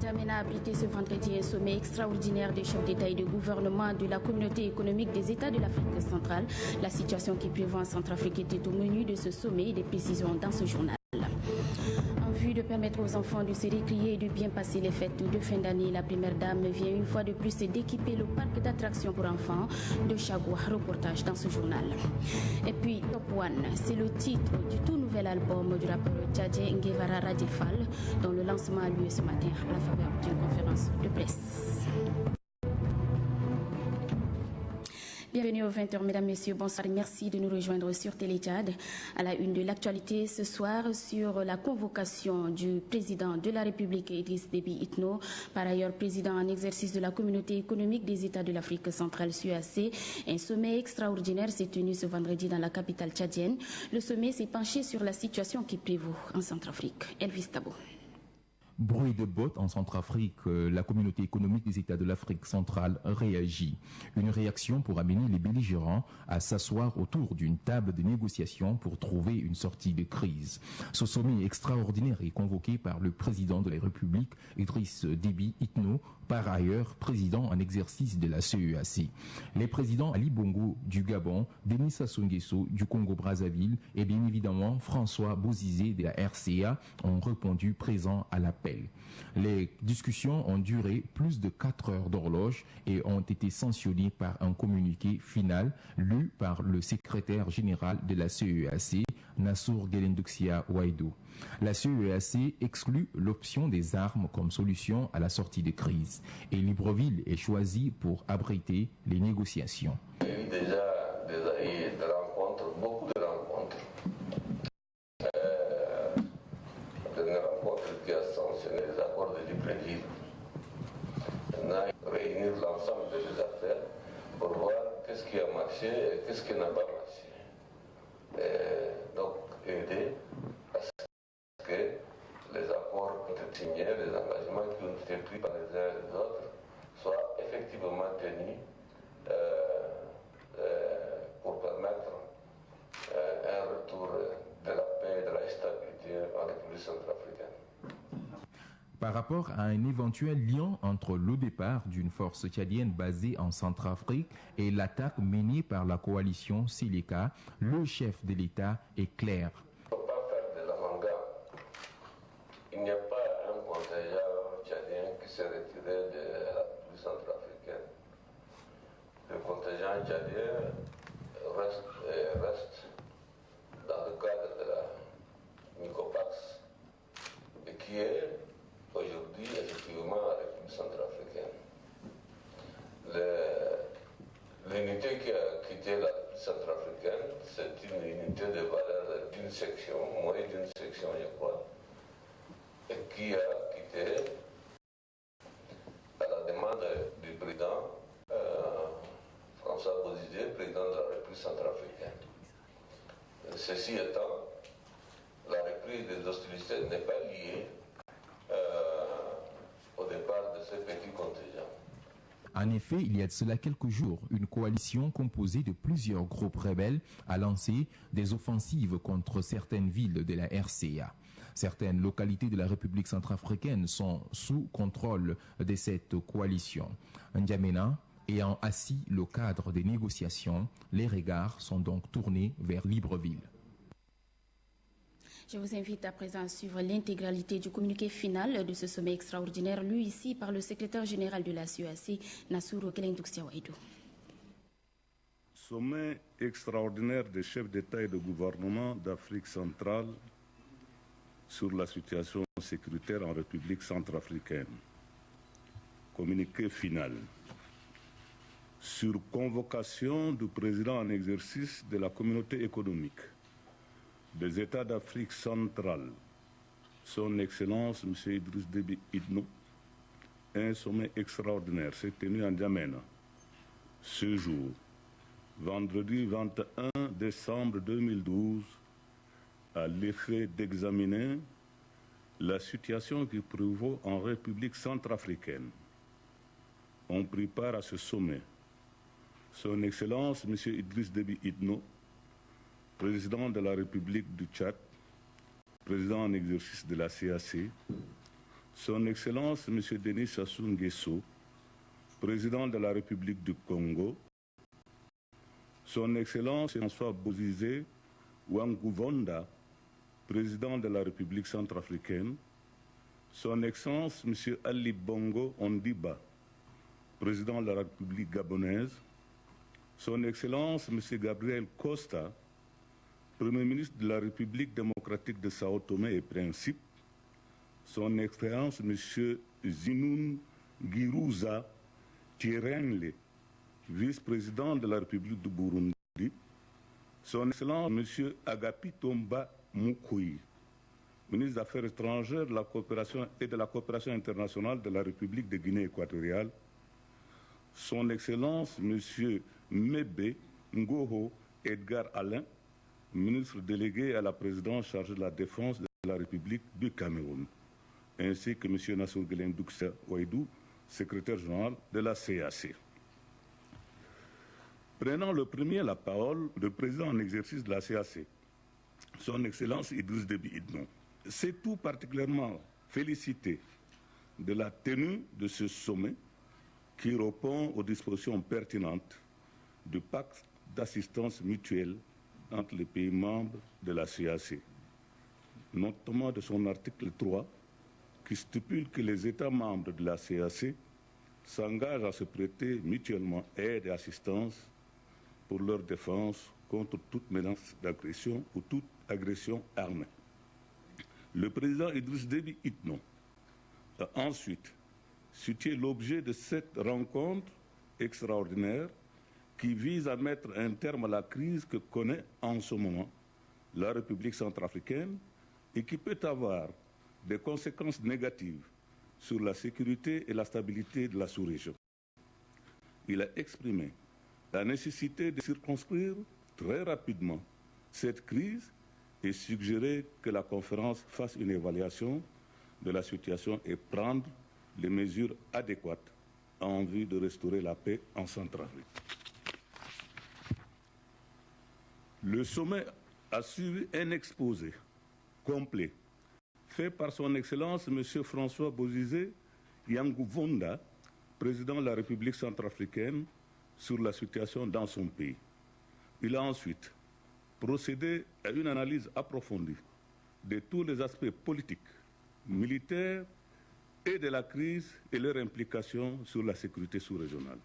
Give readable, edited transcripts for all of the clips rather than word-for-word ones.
N'Djamena a abrité ce vendredi un sommet extraordinaire des chefs d'État et de gouvernement de la communauté économique des États de l'Afrique centrale. La situation qui prévaut en Centrafrique était au menu de ce sommet et des précisions dans ce journal. En vue de permettre aux enfants de se récrier et de bien passer les fêtes de fin d'année, la première dame vient une fois de plus d'équiper le parc d'attractions pour enfants de Chagua. Reportage dans ce journal. Et puis Top One, c'est le titre du tout nouvel album du rappeur tchadien Nguevara Radifal, dont le lancement a lieu ce matin à la faveur d'une conférence de presse. Bienvenue aux 20h, mesdames, messieurs, bonsoir. Merci de nous rejoindre sur Télétchad. À la une de l'actualité ce soir sur la convocation du président de la République, Idriss Déby Itno, par ailleurs président en exercice de la communauté économique des États de l'Afrique centrale CEAC. Un sommet extraordinaire s'est tenu ce vendredi dans la capitale tchadienne. Le sommet s'est penché sur la situation qui prévaut en Centrafrique. Elvis Tabo. Bruit de bottes en Centrafrique, la communauté économique des États de l'Afrique centrale réagit. Une réaction pour amener les belligérants à s'asseoir autour d'une table de négociation pour trouver une sortie de crise. Ce sommet extraordinaire est convoqué par le président de la République, Idriss Déby Itno, par ailleurs président en exercice de la CEAC. Les présidents Ali Bongo du Gabon, Denis Sassou Nguesso du Congo-Brazzaville et bien évidemment François Bozizé de la RCA ont répondu présents à l'appel. Les discussions ont duré plus de 4 heures d'horloge et ont été sanctionnées par un communiqué final lu par le secrétaire général de la CEAC, Nassour Guelendouxia Ouaïdou. La CEAC exclut l'option des armes comme solution à la sortie de crise et Libreville est choisi pour abriter les négociations. Il y a eu déjà des rencontres, beaucoup de rencontres. La dernière rencontre qui a sanctionné les accords de Libreville. Maintenant, réunir l'ensemble des affaires pour voir qu'est-ce qui a marché et qu'est-ce qui n'a pas marché. Et donc, aider à ce que les accords qui ont été signés, les engagements qui ont été pris par les uns et les autres soient effectivement tenus pour permettre un retour de la paix et de la stabilité en République centrafricaine. Par rapport à un éventuel lien entre le départ d'une force tchadienne basée en Centrafrique et l'attaque menée par la coalition Séléka, le chef de l'État est clair. Il ne faut pas faire de l'amalgame. Il n'y a pas un contingent tchadien qui s'est retiré de la République centrafricaine. Le contingent tchadien reste dans le cadre de la Nicopax et qui est aujourd'hui effectivement la République centrafricaine. L'unité qui a quitté la République centrafricaine, c'est une unité de valeur d'une section, moins d'une section je crois, et qui a quitté à la demande du président François Bozizé, président de la République centrafricaine. Ceci étant, la reprise des hostilités n'est pas liée au départ de ce petit contingent. En effet, il y a de cela quelques jours, une coalition composée de plusieurs groupes rebelles a lancé des offensives contre certaines villes de la RCA. Certaines localités de la République centrafricaine sont sous contrôle de cette coalition. N'Djamena ayant assis le cadre des négociations, les regards sont donc tournés vers Libreville. Je vous invite à présent à suivre l'intégralité du communiqué final de ce sommet extraordinaire, lu ici par le secrétaire général de la CEAC, Nassour Guelendouxia Ouaïdou. Sommet extraordinaire des chefs d'État et de gouvernement d'Afrique centrale sur la situation sécuritaire en République centrafricaine. Communiqué final. Sur convocation du président en exercice de la communauté économique des États d'Afrique centrale, Son Excellence M. Idriss Déby Itno, un sommet extraordinaire s'est tenu en N'Djamena ce jour, vendredi 21 décembre 2012, à l'effet d'examiner la situation qui prévaut en République centrafricaine. On prit part à ce sommet Son Excellence M. Idriss Déby Itno, président de la République du Tchad, président en exercice de la CAC, Son Excellence M. Denis Sassou Nguesso, président de la République du Congo, Son Excellence François Bozizé Ouangou-Vonda, président de la République centrafricaine, Son Excellence M. Ali Bongo Ondiba, président de la République gabonaise, Son Excellence M. Gabriel Costa, Premier ministre de la République démocratique de Sao Tomé et Principe, Son Excellence M. Zinoun Girouza Tchirenle, vice-président de la République du Burundi, Son Excellence M. Agapi Tomba Moukoui, ministre des Affaires étrangères de la coopération et de la coopération internationale de la République de Guinée équatoriale, Son Excellence M. Mebe Ngoho Edgar Alain, ministre délégué à la présidence chargée de la défense de la République du Cameroun, ainsi que M. Nassour Guelen Douxa Ouaidou, secrétaire général de la CAC. Prenant le premier la parole, le président en exercice de la CAC, Son Excellence Idriss Déby Itno, s'est tout particulièrement félicité de la tenue de ce sommet qui répond aux dispositions pertinentes du pacte d'assistance mutuelle entre les pays membres de la CAC, notamment de son article 3, qui stipule que les États membres de la CAC s'engagent à se prêter mutuellement aide et assistance pour leur défense contre toute menace d'agression ou toute agression armée. Le président Idriss Déby Itno a ensuite situé l'objet de cette rencontre extraordinaire qui vise à mettre un terme à la crise que connaît en ce moment la République centrafricaine et qui peut avoir des conséquences négatives sur la sécurité et la stabilité de la sous-région. Il a exprimé la nécessité de circonscrire très rapidement cette crise et suggéré que la conférence fasse une évaluation de la situation et prendre les mesures adéquates en vue de restaurer la paix en Centrafrique. Le sommet a suivi un exposé complet fait par son Excellence M. François Bozizé Ouangou-Vonda, président de la République centrafricaine, sur la situation dans son pays. Il a ensuite procédé à une analyse approfondie de tous les aspects politiques, militaires et de la crise et leurs implications sur la sécurité sous-régionale.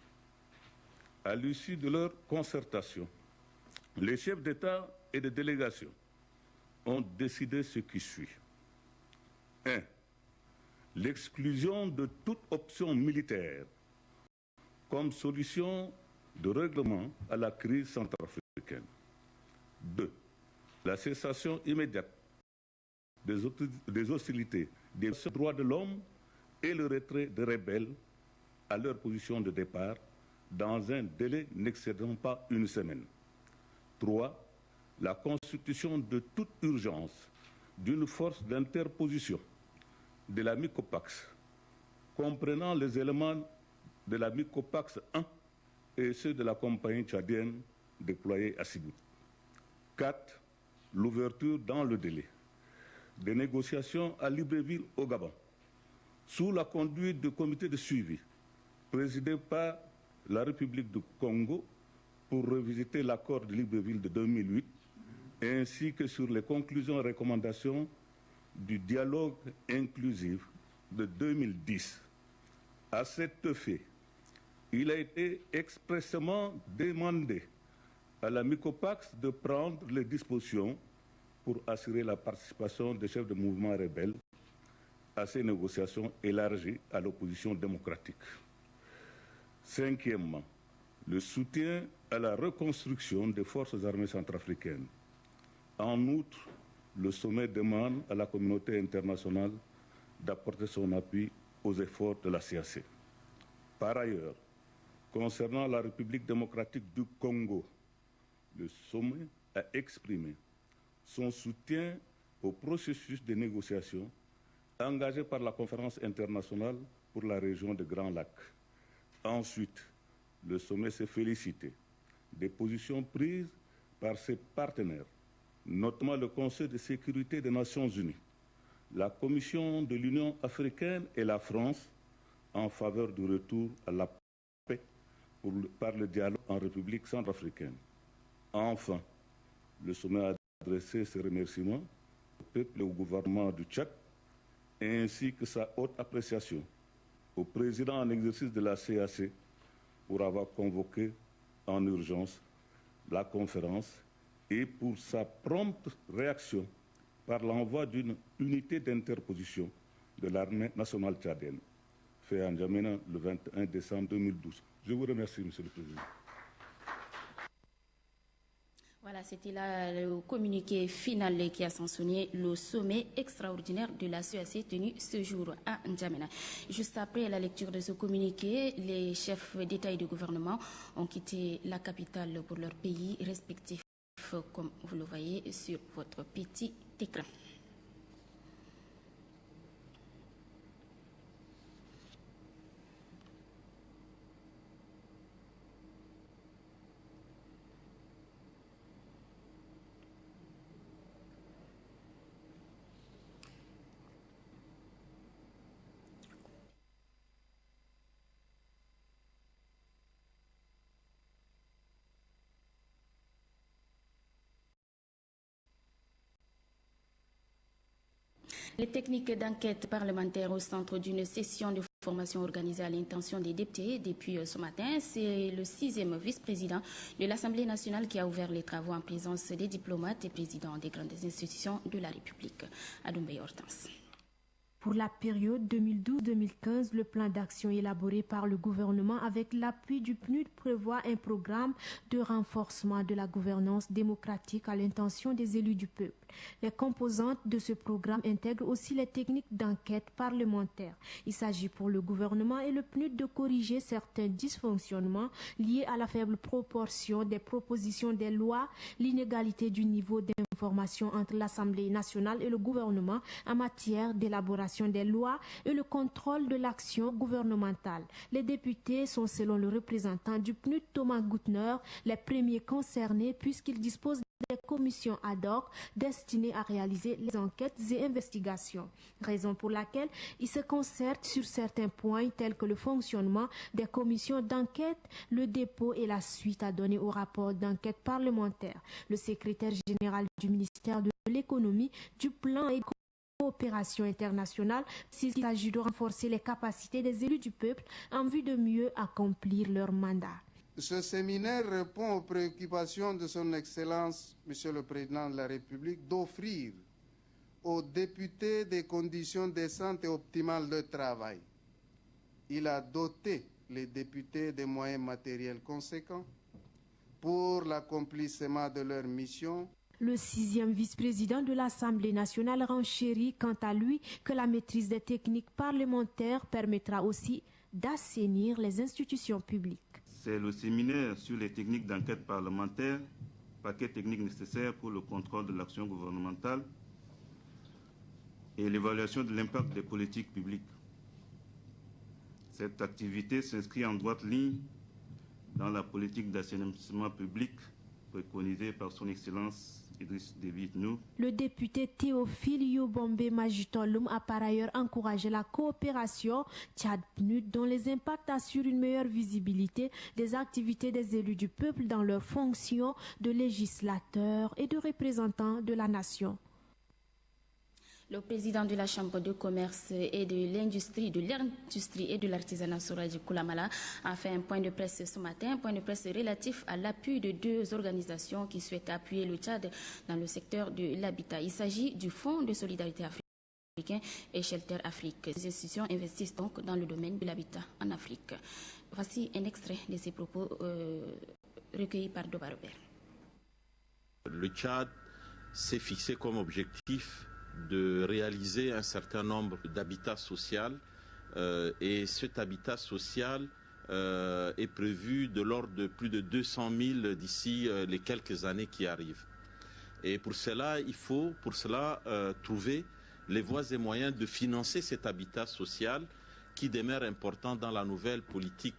À l'issue de leur concertation, les chefs d'État et de délégation ont décidé ce qui suit. 1. L'exclusion de toute option militaire comme solution de règlement à la crise centrafricaine. 2. La cessation immédiate des hostilités, des droits de l'homme et le retrait des rebelles à leur position de départ dans un délai n'excédant pas une semaine. 3. La constitution de toute urgence d'une force d'interposition de la MICOPAX, comprenant les éléments de la MICOPAX 1 et ceux de la compagnie tchadienne déployée à Sibout. 4. L'ouverture dans le délai des négociations à Libreville au Gabon, sous la conduite du comité de suivi présidé par la République du Congo pour revisiter l'accord de Libreville de 2008, ainsi que sur les conclusions et recommandations du dialogue inclusif de 2010. À cet effet, il a été expressément demandé à la MICOPAX de prendre les dispositions pour assurer la participation des chefs de mouvements rebelles à ces négociations élargies à l'opposition démocratique. 5e, le soutien à la reconstruction des forces armées centrafricaines. En outre, le sommet demande à la communauté internationale d'apporter son appui aux efforts de la CAC. Par ailleurs, concernant la République démocratique du Congo, le sommet a exprimé son soutien au processus de négociation engagé par la conférence internationale pour la région des Grands Lacs. Ensuite, le sommet s'est félicité des positions prises par ses partenaires, notamment le Conseil de sécurité des Nations Unies, la Commission de l'Union africaine et la France en faveur du retour à la paix par le dialogue en République centrafricaine. Enfin, le sommet a adressé ses remerciements au peuple et au gouvernement du Tchad, ainsi que sa haute appréciation au président en exercice de la CAC pour avoir convoqué en urgence la conférence et pour sa prompte réaction par l'envoi d'une unité d'interposition de l'armée nationale tchadienne, fait à N'Djamena le 21 décembre 2012. Je vous remercie, Monsieur le Président. Voilà, c'était là le communiqué final qui a sanctionné le sommet extraordinaire de la CEAC tenu ce jour à N'Djamena. Juste après la lecture de ce communiqué, les chefs d'État et de gouvernement ont quitté la capitale pour leur pays respectif, comme vous le voyez sur votre petit écran. Les techniques d'enquête parlementaire au centre d'une session de formation organisée à l'intention des députés depuis ce matin. C'est le 6e vice-président de l'Assemblée nationale qui a ouvert les travaux en présence des diplomates et présidents des grandes institutions de la République. Adoumbe Hortense. Pour la période 2012-2015, le plan d'action élaboré par le gouvernement avec l'appui du PNUD prévoit un programme de renforcement de la gouvernance démocratique à l'intention des élus du peuple. Les composantes de ce programme intègrent aussi les techniques d'enquête parlementaire. Il s'agit pour le gouvernement et le PNUD de corriger certains dysfonctionnements liés à la faible proportion des propositions des lois, l'inégalité du niveau d'information entre l'Assemblée nationale et le gouvernement en matière d'élaboration des lois et le contrôle de l'action gouvernementale. Les députés sont, selon le représentant du PNUD, Thomas Goutner, les premiers concernés puisqu'ils disposent des commissions ad hoc destinées à réaliser les enquêtes et investigations. Raison pour laquelle ils se concertent sur certains points tels que le fonctionnement des commissions d'enquête, le dépôt et la suite à donner au rapport d'enquête parlementaire. Le secrétaire général du ministère de l'économie, du plan et coopération internationale, s'il s'agit de renforcer les capacités des élus du peuple en vue de mieux accomplir leur mandat. Ce séminaire répond aux préoccupations de son Excellence, Monsieur le Président de la République, d'offrir aux députés des conditions décentes et optimales de travail. Il a doté les députés des moyens matériels conséquents pour l'accomplissement de leur mission. Le 6e vice-président de l'Assemblée nationale renchérit quant à lui que la maîtrise des techniques parlementaires permettra aussi d'assainir les institutions publiques. C'est le séminaire sur les techniques d'enquête parlementaire, paquet technique nécessaire pour le contrôle de l'action gouvernementale et l'évaluation de l'impact des politiques publiques. Cette activité s'inscrit en droite ligne dans la politique d'assainissement public préconisée par son Excellence Idriss Déby Itno. Le député Théophile Yobombe Majitolum a par ailleurs encouragé la coopération Tchad-PNUD dont les impacts assurent une meilleure visibilité des activités des élus du peuple dans leurs fonctions de législateurs et de représentants de la nation. Le président de la Chambre de commerce et de l'industrie et de l'artisanat Souraji Koulamala a fait un point de presse ce matin, un point de presse relatif à l'appui de 2 organisations qui souhaitent appuyer le Tchad dans le secteur de l'habitat. Il s'agit du Fonds de solidarité africain et Shelter Afrique. Ces institutions investissent donc dans le domaine de l'habitat en Afrique. Voici un extrait de ces propos recueillis par Doba Robert. Le Tchad s'est fixé comme objectif de réaliser un certain nombre d'habitats sociaux et cet habitat social est prévu de l'ordre de plus de 200 000 d'ici les quelques années qui arrivent. Et pour cela, il faut trouver les voies et moyens de financer cet habitat social qui demeure important dans la nouvelle politique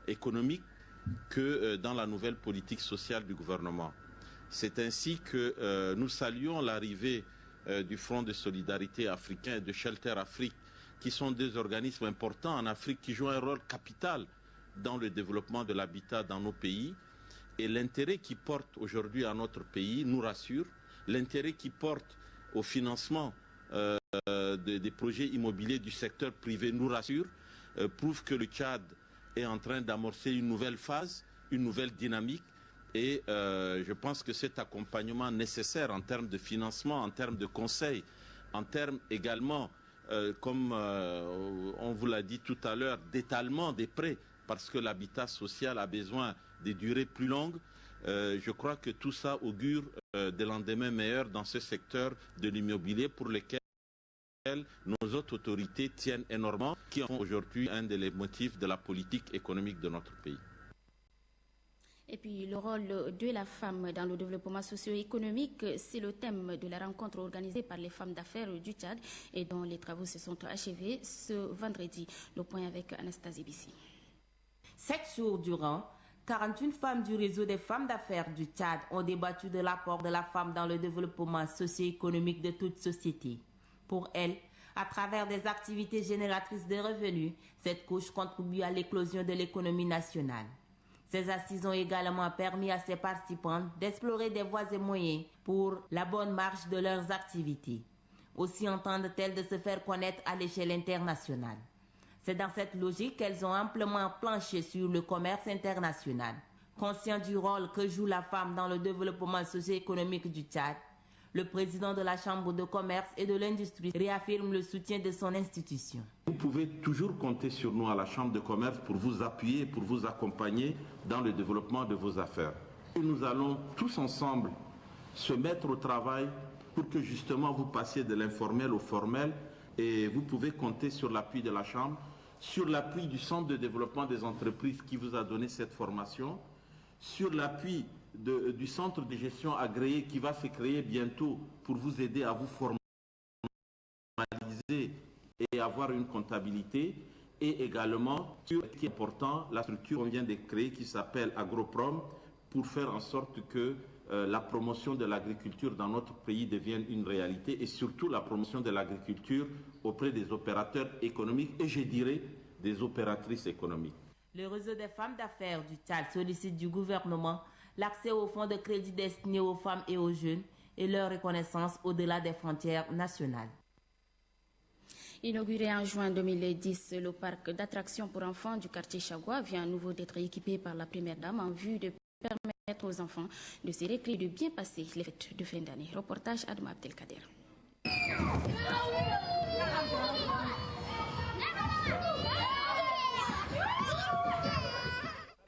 économique que dans la nouvelle politique sociale du gouvernement. C'est ainsi que nous saluons l'arrivée du Front de solidarité africain et de Shelter Afrique, qui sont deux organismes importants en Afrique qui jouent un rôle capital dans le développement de l'habitat dans nos pays. Et l'intérêt qu'ils portent aujourd'hui à notre pays nous rassure. L'intérêt qu'ils portent au financement des projets immobiliers du secteur privé nous rassure, prouve que le Tchad est en train d'amorcer une nouvelle phase, une nouvelle dynamique. Et je pense que cet accompagnement nécessaire en termes de financement, en termes de conseils, en termes également, comme on vous l'a dit tout à l'heure, d'étalement des prêts, parce que l'habitat social a besoin de durées plus longues. Je crois que tout ça augure des lendemains meilleurs dans ce secteur de l'immobilier pour lesquels nos autres autorités tiennent énormément, qui sont aujourd'hui un des motifs de la politique économique de notre pays. Et puis le rôle de la femme dans le développement socio-économique, c'est le thème de la rencontre organisée par les femmes d'affaires du Tchad et dont les travaux se sont achevés ce vendredi. Le point avec Anastasie Bissi. 7 jours durant, 41 femmes du réseau des femmes d'affaires du Tchad ont débattu de l'apport de la femme dans le développement socio-économique de toute société. Pour elles, à travers des activités génératrices de revenus, cette couche contribue à l'éclosion de l'économie nationale. Ces assises ont également permis à ces participantes d'explorer des voies et moyens pour la bonne marche de leurs activités. Aussi entendent-elles de se faire connaître à l'échelle internationale. C'est dans cette logique qu'elles ont amplement planché sur le commerce international. Conscient du rôle que joue la femme dans le développement socio-économique du Tchad, le président de la Chambre de commerce et de l'industrie réaffirme le soutien de son institution. Vous pouvez toujours compter sur nous à la Chambre de commerce pour vous appuyer, pour vous accompagner dans le développement de vos affaires. Et nous allons tous ensemble se mettre au travail pour que justement vous passiez de l'informel au formel, et vous pouvez compter sur l'appui de la Chambre, sur l'appui du Centre de développement des entreprises qui vous a donné cette formation, sur l'appui du centre de gestion agréé qui va se créer bientôt pour vous aider à vous formaliser et avoir une comptabilité, et également, sur ce qui est important, la structure qu'on vient de créer qui s'appelle Agroprom, pour faire en sorte que la promotion de l'agriculture dans notre pays devienne une réalité, et surtout la promotion de l'agriculture auprès des opérateurs économiques et je dirais des opératrices économiques. Le réseau des femmes d'affaires du Tchad sollicite du gouvernement l'accès aux fonds de crédit destinés aux femmes et aux jeunes et leur reconnaissance au-delà des frontières nationales. Inauguré en juin 2010, le parc d'attractions pour enfants du quartier Chagua vient à nouveau d'être équipé par la première dame en vue de permettre aux enfants de se récréer et de bien passer les fêtes de fin d'année. Reportage Adma Abdelkader.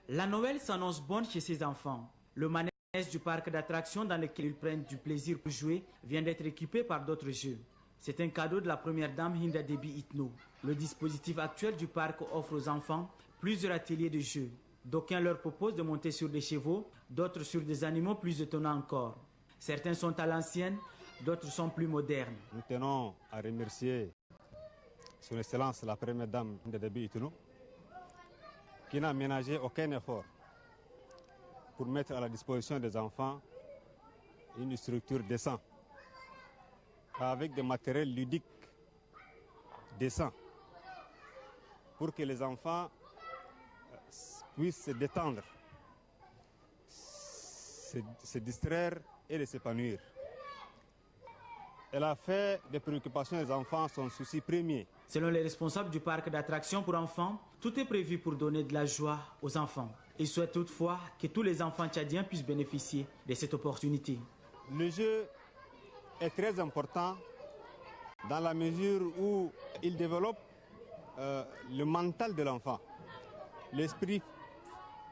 La Noël s'annonce bonne chez ces enfants. Le manège du parc d'attractions dans lequel ils prennent du plaisir pour jouer vient d'être équipé par d'autres jeux. C'est un cadeau de la première dame Hinda Debi Itno. Le dispositif actuel du parc offre aux enfants plusieurs ateliers de jeux. D'aucuns leur proposent de monter sur des chevaux, d'autres sur des animaux plus étonnants encore. Certains sont à l'ancienne, d'autres sont plus modernes. Nous tenons à remercier Son Excellence la première dame Hinda Debi Itno, qui n'a ménagé aucun effort pour mettre à la disposition des enfants une structure décente, avec des matériels ludiques décents, pour que les enfants puissent se détendre, se distraire et s'épanouir. Elle a fait des préoccupations des enfants son souci premier. Selon les responsables du parc d'attractions pour enfants, tout est prévu pour donner de la joie aux enfants. Ils souhaitent toutefois que tous les enfants tchadiens puissent bénéficier de cette opportunité. Le jeu est très important dans la mesure où il développe le mental de l'enfant, l'esprit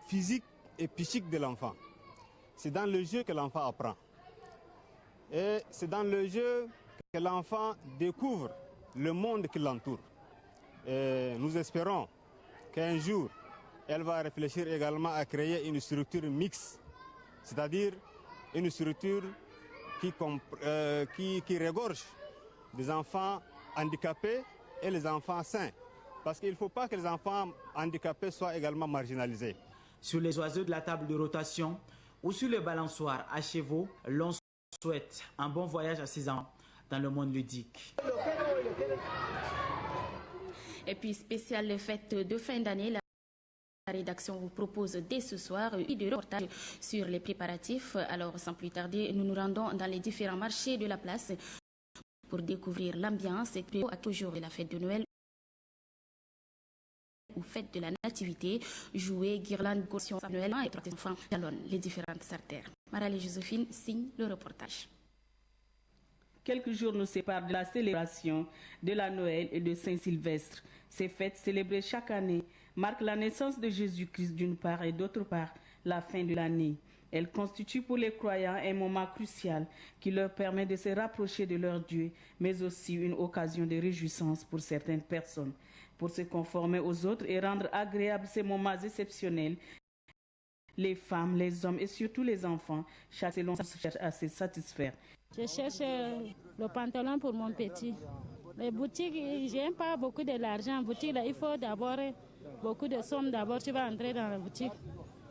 physique et psychique de l'enfant. C'est dans le jeu que l'enfant apprend. Et c'est dans le jeu que l'enfant découvre le monde qui l'entoure. Et nous espérons qu'un jour, elle va réfléchir également à créer une structure mixte, c'est-à-dire une structure qui regorge des enfants handicapés et les enfants sains. Parce qu'il ne faut pas que les enfants handicapés soient également marginalisés. Sur les oiseaux de la table de rotation ou sur les balançoires à chevaux, l'on souhaite un bon voyage à ces enfants dans le monde ludique. Et puis, spéciale fête de fin d'année, la rédaction vous propose dès ce soir de reportage sur les préparatifs. Alors, sans plus tarder, nous nous rendons dans les différents marchés de la place pour découvrir l'ambiance et à toujours la fête de Noël ou fête de la nativité, jouer, guirlande, goursion, Noël et trois enfants jalonnent les différentes artères. Marale Joséphine signe le reportage. Quelques jours nous séparent de la célébration de la Noël et de Saint-Sylvestre. Ces fêtes célébrées chaque année marquent la naissance de Jésus-Christ d'une part et d'autre part la fin de l'année. Elles constituent pour les croyants un moment crucial qui leur permet de se rapprocher de leur Dieu, mais aussi une occasion de réjouissance pour certaines personnes. Pour se conformer aux autres et rendre agréables ces moments exceptionnels, les femmes, les hommes et surtout les enfants, chaque selon cherche à se satisfaire. Je cherche le pantalon pour mon petit. Les boutiques, je n'ai pas beaucoup de l'argent. En boutique, là, il faut d'abord beaucoup de sommes. D'abord, tu vas entrer dans la boutique.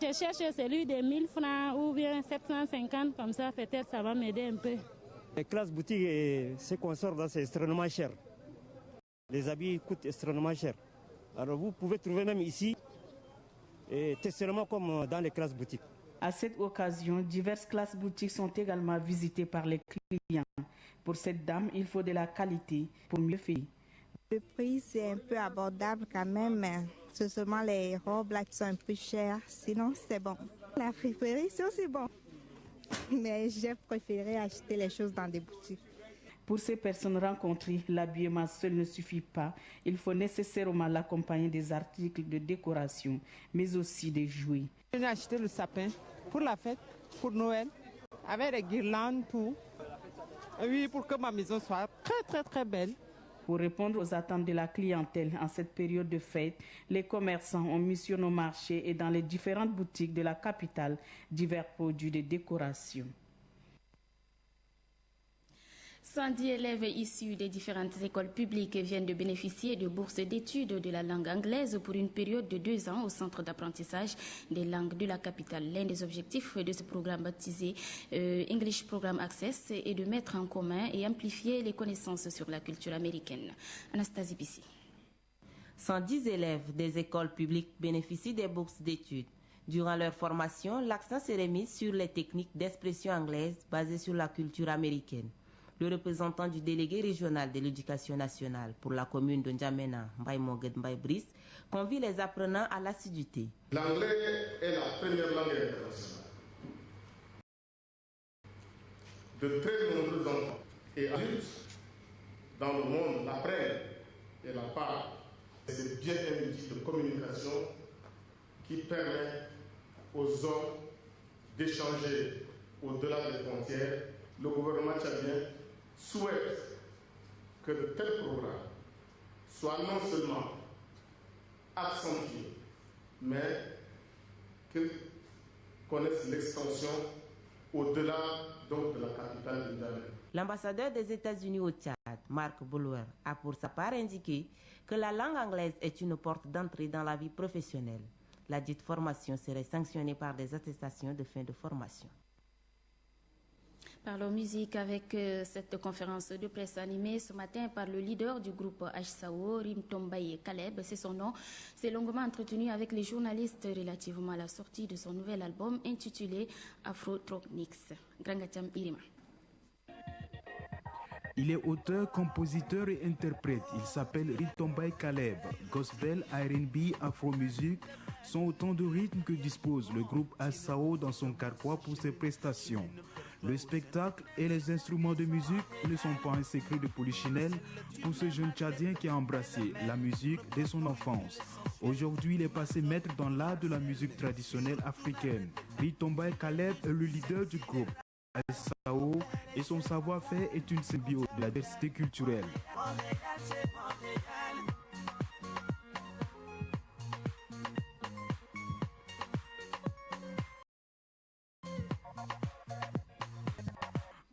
Je cherche celui de 1000 francs ou bien 750, comme ça, peut-être ça va m'aider un peu. Les classes boutiques, ce qu'on sort là, c'est extrêmement cher. Les habits coûtent extrêmement cher. Alors vous pouvez trouver même ici, seulement comme dans les classes boutiques. À cette occasion, diverses classes boutiques sont également visitées par les clients. Pour cette dame, il faut de la qualité pour mieux faire. Le prix, c'est un peu abordable quand même. C'est seulement les robes là qui sont un peu chères. Sinon, c'est bon. La friperie, c'est aussi bon. Mais j'ai préféré acheter les choses dans des boutiques. Pour ces personnes rencontrées, l'habillement seul ne suffit pas. Il faut nécessairement l'accompagner des articles de décoration, mais aussi des jouets. J'ai acheté le sapin pour la fête, pour Noël, avec les guirlandes, tout. Oui, pour que ma maison soit très, très, très belle. Pour répondre aux attentes de la clientèle en cette période de fête, les commerçants ont mis sur nos marchés et dans les différentes boutiques de la capitale divers produits de décoration. 110 élèves issus des différentes écoles publiques viennent de bénéficier de bourses d'études de la langue anglaise pour une période de 2 ans au centre d'apprentissage des langues de la capitale. L'un des objectifs de ce programme baptisé English Program Access est de mettre en commun et amplifier les connaissances sur la culture américaine. Anastasie Bissi. 110 élèves des écoles publiques bénéficient des bourses d'études. Durant leur formation, l'accent serait mis sur les techniques d'expression anglaise basées sur la culture américaine. Le représentant du délégué régional de l'éducation nationale pour la commune de N'Djamena, Mbaye Mogued Mbaye Brice, convie les apprenants à l'assiduité. L'anglais est la première langue internationale. De très nombreux enfants et adultes dans le monde l'apprennent et la parlent. C'est bien un outil de communication qui permet aux hommes d'échanger au-delà des frontières. Le gouvernement tchadien souhaite que de tels programmes soient non seulement accentués, mais qu'ils connaissent l'extension au-delà donc de la capitale du Niger. L'ambassadeur des États-Unis au Tchad, Mark Bulwer, a pour sa part indiqué que la langue anglaise est une porte d'entrée dans la vie professionnelle. La dite formation serait sanctionnée par des attestations de fin de formation. Parlons musique avec cette conférence de presse animée ce matin par le leader du groupe HSAO, Rim Tombaye Caleb. C'est son nom. C'est longuement entretenu avec les journalistes relativement à la sortie de son nouvel album intitulé Afro-Tronix. Grangatiam Irima. Il est auteur, compositeur et interprète. Il s'appelle Rim Tombaye Caleb. Gospel, R&B, Afro-musique sont autant de rythmes que dispose le groupe HSAO dans son carquois pour ses prestations. Le spectacle et les instruments de musique ne sont pas un secret de polichinelle pour ce jeune Tchadien qui a embrassé la musique dès son enfance. Aujourd'hui, il est passé maître dans l'art de la musique traditionnelle africaine. Rim Tombaye Caleb est le leader du groupe HSAO et son savoir-faire est une symbiose de la diversité culturelle.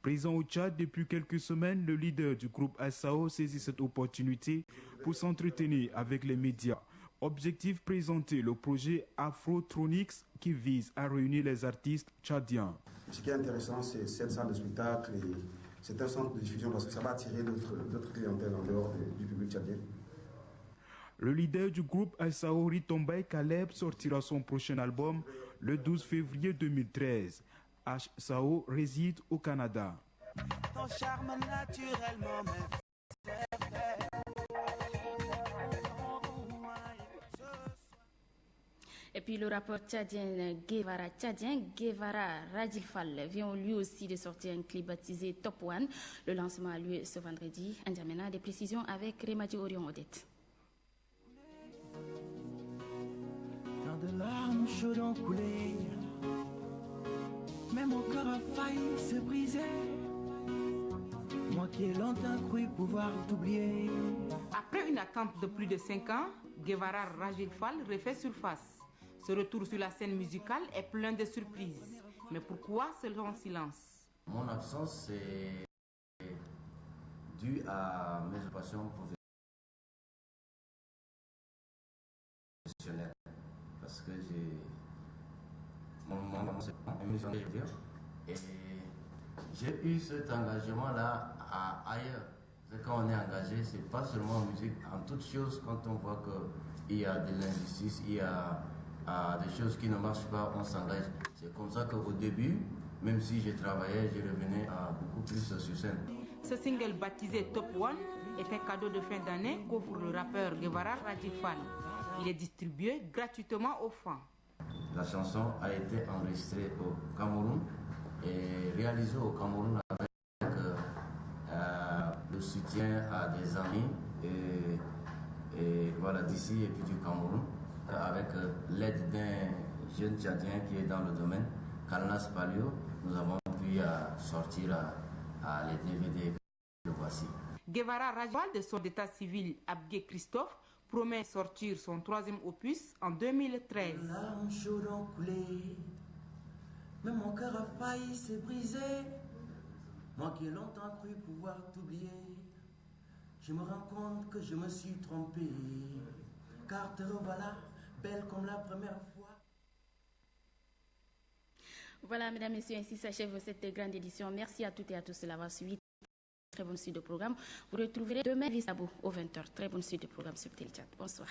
Présent au Tchad depuis quelques semaines, le leader du groupe HSAO saisit cette opportunité pour s'entretenir avec les médias. Objectif, présenter le projet Afro-Tronix qui vise à réunir les artistes tchadiens. Ce qui est intéressant, c'est cette salle de spectacle et c'est un centre de diffusion parce que ça va attirer d'autres clientèles en dehors du public tchadien. Le leader du groupe Al-Sao Ritombay Caleb sortira son prochain album le 12 février 2013. Al-Sao réside au Canada. Ton charme naturellement Et puis le rappeur tchadien Guevara Rajilfal vient lui aussi de sortir un clip baptisé Top One. Le lancement a lieu ce vendredi. N'Djamena, des précisions avec Remadi Orion Odette. Tant de larmes chaudes ont coulé, mais mon cœur a failli se briser. Moi qui ai longtemps cru pouvoir t'oublier. Après une attente de plus de 5 ans, Guevara Rajilfal refait surface. Ce retour sur la scène musicale est plein de surprises. Mais pourquoi ce long silence? Mon absence est due à mes occupations professionnelles. Parce que j'ai et j'ai eu cet engagement-là ailleurs. Quand on est engagé, c'est pas seulement en musique, en toutes choses, quand on voit qu'il y a de l'injustice, il y a des choses qui ne marchent pas, on s'engage. C'est comme ça qu'au début, même si je travaillais, je revenais à beaucoup plus sur scène. Ce single baptisé Top One est un cadeau de fin d'année qu'offre le rappeur Guevara Rajilfal. Il est distribué gratuitement aux fans. La chanson a été enregistrée au Cameroun et réalisée au Cameroun avec le soutien à des amis et voilà, d'ici et puis du Cameroun, avec l'aide d'un jeune Tchadien qui est dans le domaine, Kalnas Palio, nous avons pu sortir les DVD que voici. Guevara Rajilfal, de son état civil Abgué Christophe, promet sortir son 3e opus en 2013. Les larmes chaudes ont coulé, mais mon cœur a failli se briser. Moi qui ai longtemps cru pouvoir t'oublier, je me rends compte que je me suis trompé. Car te revoilà, belle comme la première fois. Voilà, mesdames, messieurs, ainsi s'achève cette grande édition. Merci à toutes et à tous de l'avoir suivi. Très bonne suite de programme. Vous retrouverez demain Visabo aux 20h. Très bonne suite de programme sur Téléchat. Bonsoir.